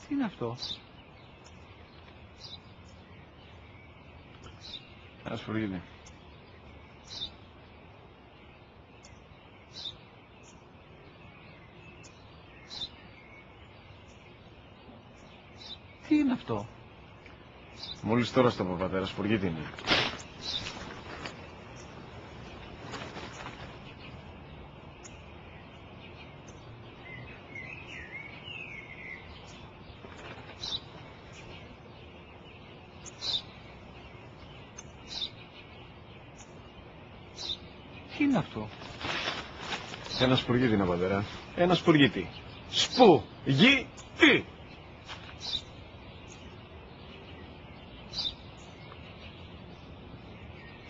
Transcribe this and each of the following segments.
Τι είναι αυτό? Ένα σφουργίτη. Τι είναι αυτό? Μόλις τώρα στο πατέρα, σφουργίτη είναι. Τι είναι αυτό? Ένα σπουργίτη είναι, πατέρα. Ένα σπουργίτη. Σπου-γι-τι.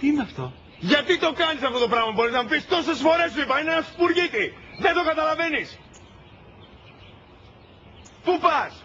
Τι είναι αυτό? Γιατί το κάνεις αυτό το πράγμα, μπορείς να μου πεις? Τόσες φορές σου είπα, είναι ένα σπουργίτη. Δεν το καταλαβαίνεις. Πού πας?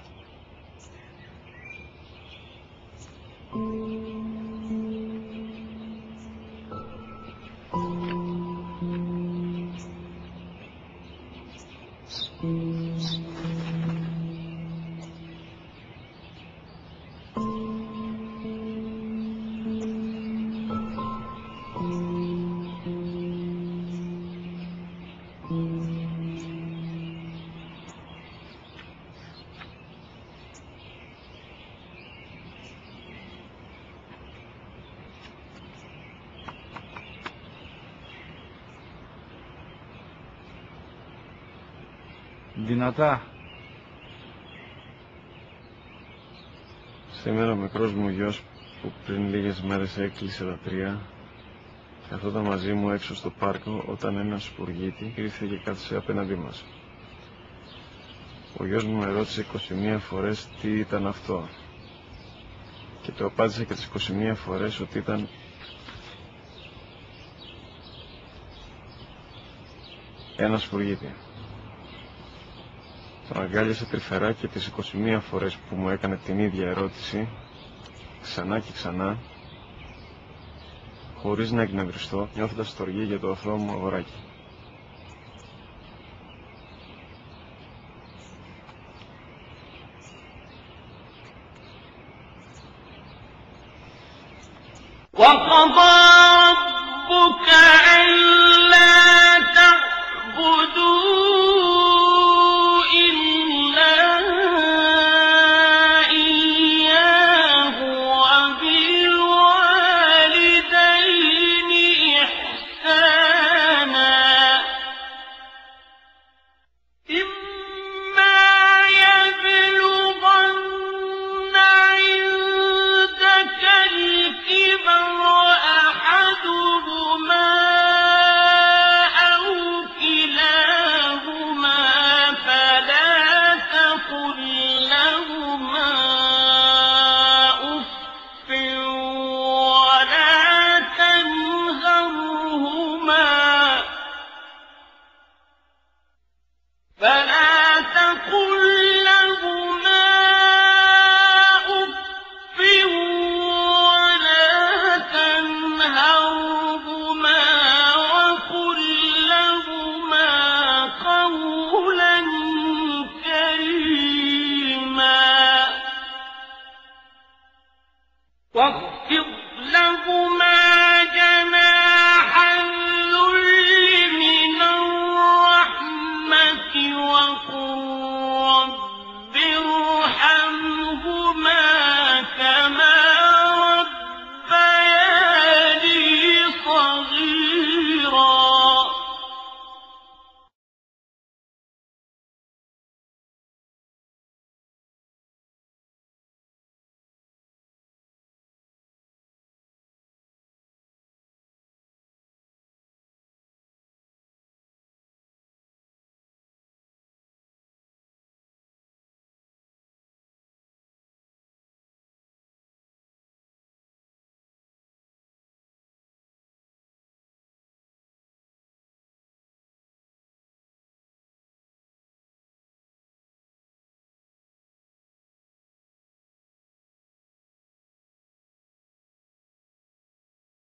Δυνατά. Σήμερα ο μικρός μου γιος που πριν λίγες μέρες έκλεισε τα 3 καθόταν μαζί μου έξω στο πάρκο όταν ένας σπουργίτη ήρθε και κάθισε απέναντί μας. Ο γιος μου με ρώτησε 21 φορές τι ήταν αυτό και το απάντησε και τις 21 φορές ότι ήταν ένα σπουργίτη. Τον αγκάλιασε τρυφερά και τις 21 φορές που μου έκανε την ίδια ερώτηση, ξανά και ξανά, χωρίς να εκνευριστώ, νιώθοντας στοργή για το αθώο μου αγοράκι. وَقَضَى رَبُّكَ أَلَّا تَعْبُدُوا إِلَّا إِيَّاهُ وَبِالْوَالِدَيْنِ إِحْسَانًا إِمَّا يَبْلُغَنَّ عِندَكَ الْكِبَرَ أَحَدُهُمَا أَوْ كِلَاهُمَا فَلَا تَقُل لَّهُمَا أُفٍّ وَلَا تَنْهَرْهُمَا وَقُل لَّهُمَا قَوْلًا كَرِيمًا.